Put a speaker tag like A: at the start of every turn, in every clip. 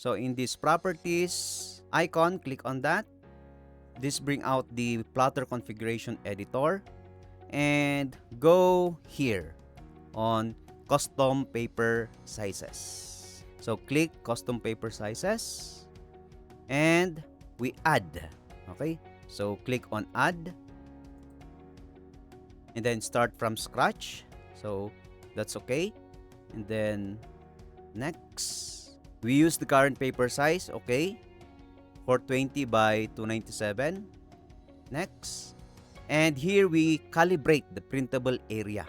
A: So in this properties icon, click on that. This bring out the plotter configuration editor, and go here on custom paper sizes. So click custom paper sizes, and we add. Okay, so click on add, and then start from scratch. So that's okay. And then next, we use the current paper size. Okay, 420 by 297. Next, and here we calibrate the printable area.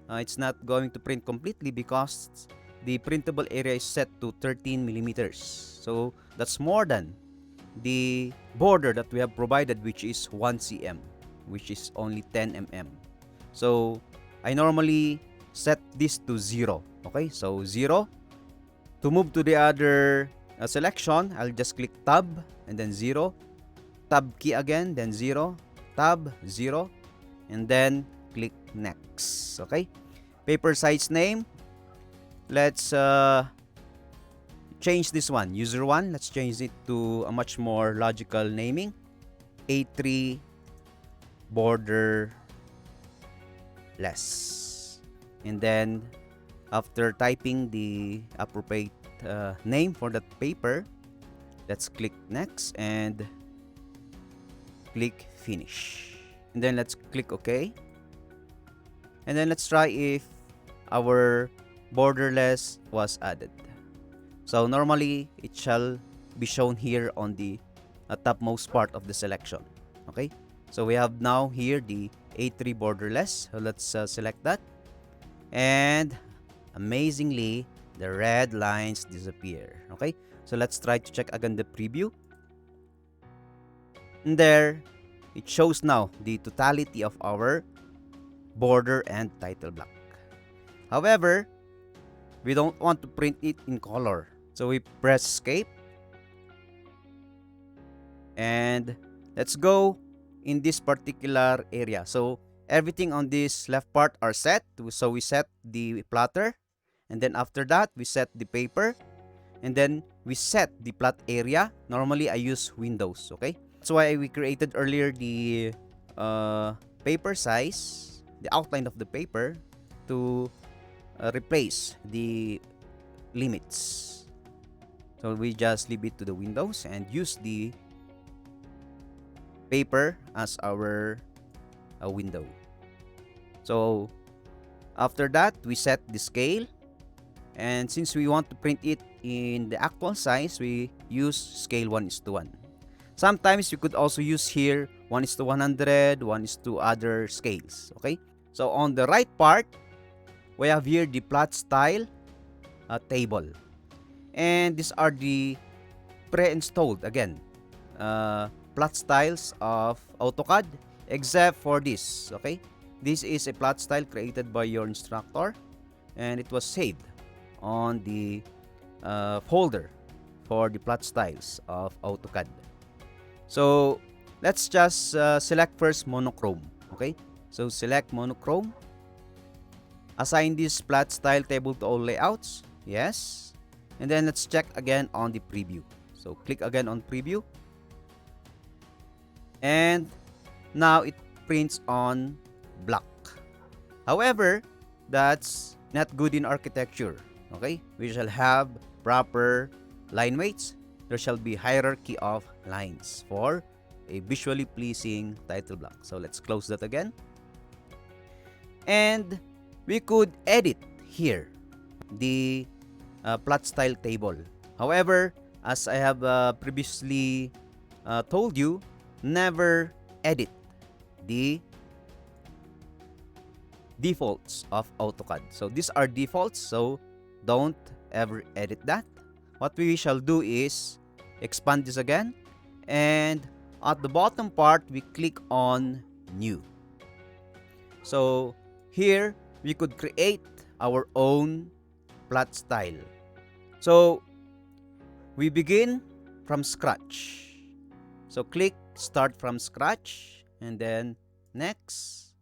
A: It's not going to print completely because the printable area is set to 13 millimeters. So that's more than the border that we have provided, which is 1 cm, which is only 10 mm. So I normally set this to 0. Okay, so 0. To move to the other selection, I'll just click tab and then 0. Tab key again, then 0. Tab, 0. And then click next. Okay, paper size name, let's change this one, user 1. Let's change it to a much more logical naming, A3 Borderless. And then after typing the appropriate name for that paper, let's click next and click finish. And then let's click OK. And then let's try if our borderless was added. So normally it shall be shown here on the topmost part of the selection. Okay, so we have now here the A3 borderless. So let's select that, and amazingly the red lines disappear. Okay, so let's try to check again the preview. And there it shows now the totality of our border and title block. However, we don't want to print it in color, so we press escape, and let's go in this particular area. So everything on this left part are set. So we set the plotter, and then after that we set the paper, and then we set the plot area. Normally I use Windows. Okay, that's why we created earlier the paper size, the outline of the paper, to replace the limits. So we just leave it to the Windows and use the paper as our window. So after that we set the scale, and since we want to print it in the actual size, we use scale 1:1. Sometimes you could also use here 1:100, 1:2 other scales. Okay, so on the right part we have here the plot style table, and these are the pre-installed again plot styles of AutoCAD, except for this. Okay, this is a plot style created by your instructor, and it was saved on the folder for the plot styles of AutoCAD. So let's just select first monochrome. Okay, so select monochrome. Assign this plot style table to all layouts. Yes. And then let's check again on the preview. So click again on preview. And now it prints on black. However, that's not good in architecture. Okay, we shall have proper line weights. There shall be hierarchy of lines for a visually pleasing title block. So let's close that again. And we could edit here the plot style table. However, as I have previously told you, never edit the defaults of AutoCAD. So these are defaults, so don't ever edit that. What we shall do is expand this again, and at the bottom part we click on new. So here we could create our own plot style. So we begin from scratch. So click start from scratch, and then next,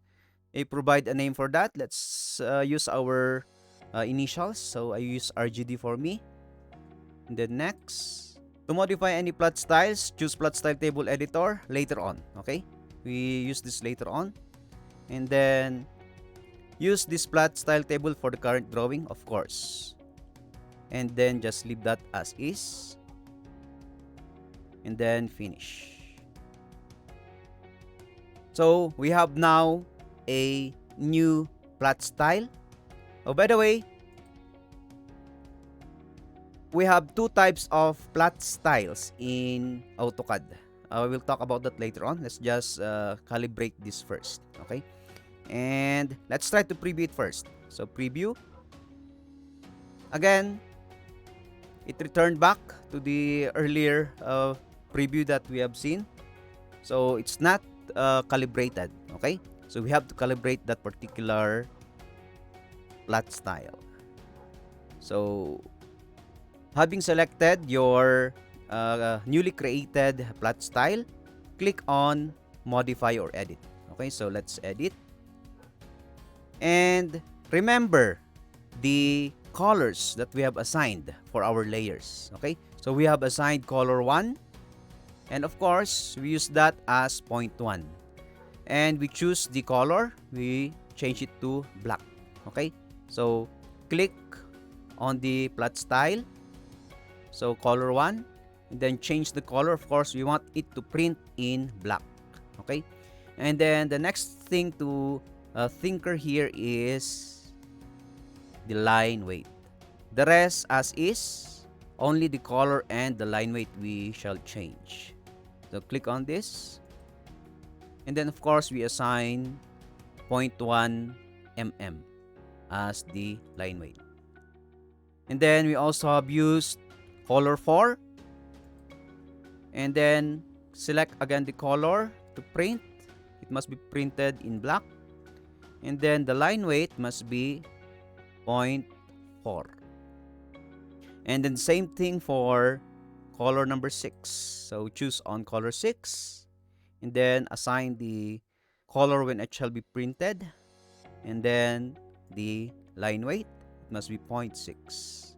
A: provide a name for that. Let's use our initials. So I use RGD for me. And then next, to modify any plot styles, choose plot style table editor later on. Okay, we use this later on. And then use this plot style table for the current drawing, of course. And then just leave that as is. And then finish. So we have now a new plot style. Oh, by the way, we have two types of plot styles in AutoCAD. We'll talk about that later on. Let's just calibrate this first. Okay. And let's try to preview it first. So preview. Again, it returned back to the earlier preview that we have seen. So it's not calibrated. Okay. So we have to calibrate that particular plot style. So having selected your newly created plot style, click on modify or edit. Okay, so let's edit. And remember the colors that we have assigned for our layers. Okay, so we have assigned color 1, and of course we use that as 0.1. And we choose the color, we change it to black. Okay, so click on the plot style, so color 1, and then change the color. Of course we want it to print in black. Okay, and then the next thing to thinker here is the line weight. The rest as is, only the color and the line weight we shall change. So click on this, and then of course we assign 0.1 mm as the line weight. And then we also have used color 4, and then select again the color to print. It must be printed in black, and then the line weight must be 0.4. And then same thing for color number 6. So choose on color 6, and then assign the color when it shall be printed, and then the line weight must be 0.6.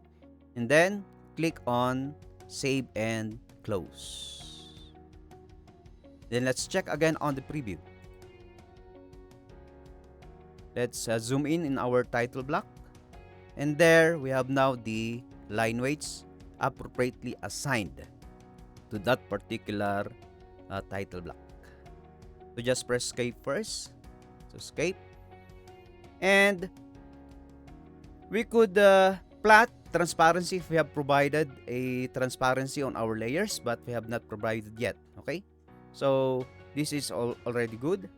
A: And then click on save and close. Then let's check again on the preview. Let's zoom in our title block, and there we have now the line weights appropriately assigned to that particular title block. So just press escape first. So escape, and we could plot transparency if we have provided a transparency on our layers, but we have not provided yet. Okay, so this is already good,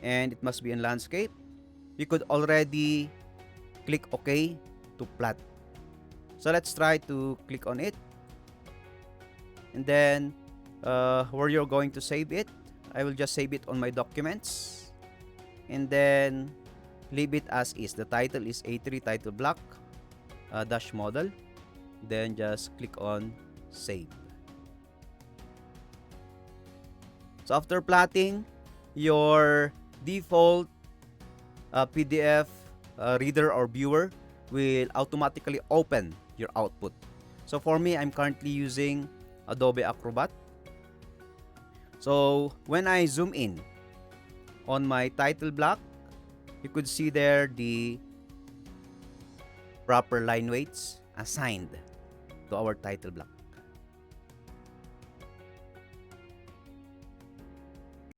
A: and it must be in landscape. We could already click OK to plot. So let's try to click on it, and then where you're going to save it, I will just save it on my documents, and then leave it as is. The title is A3 title block dash model. Then just click on save. So after plotting, your default PDF reader or viewer will automatically open your output. So for me, I'm currently using Adobe Acrobat. So when I zoom in on my title block, you could see there the proper line weights assigned to our title block.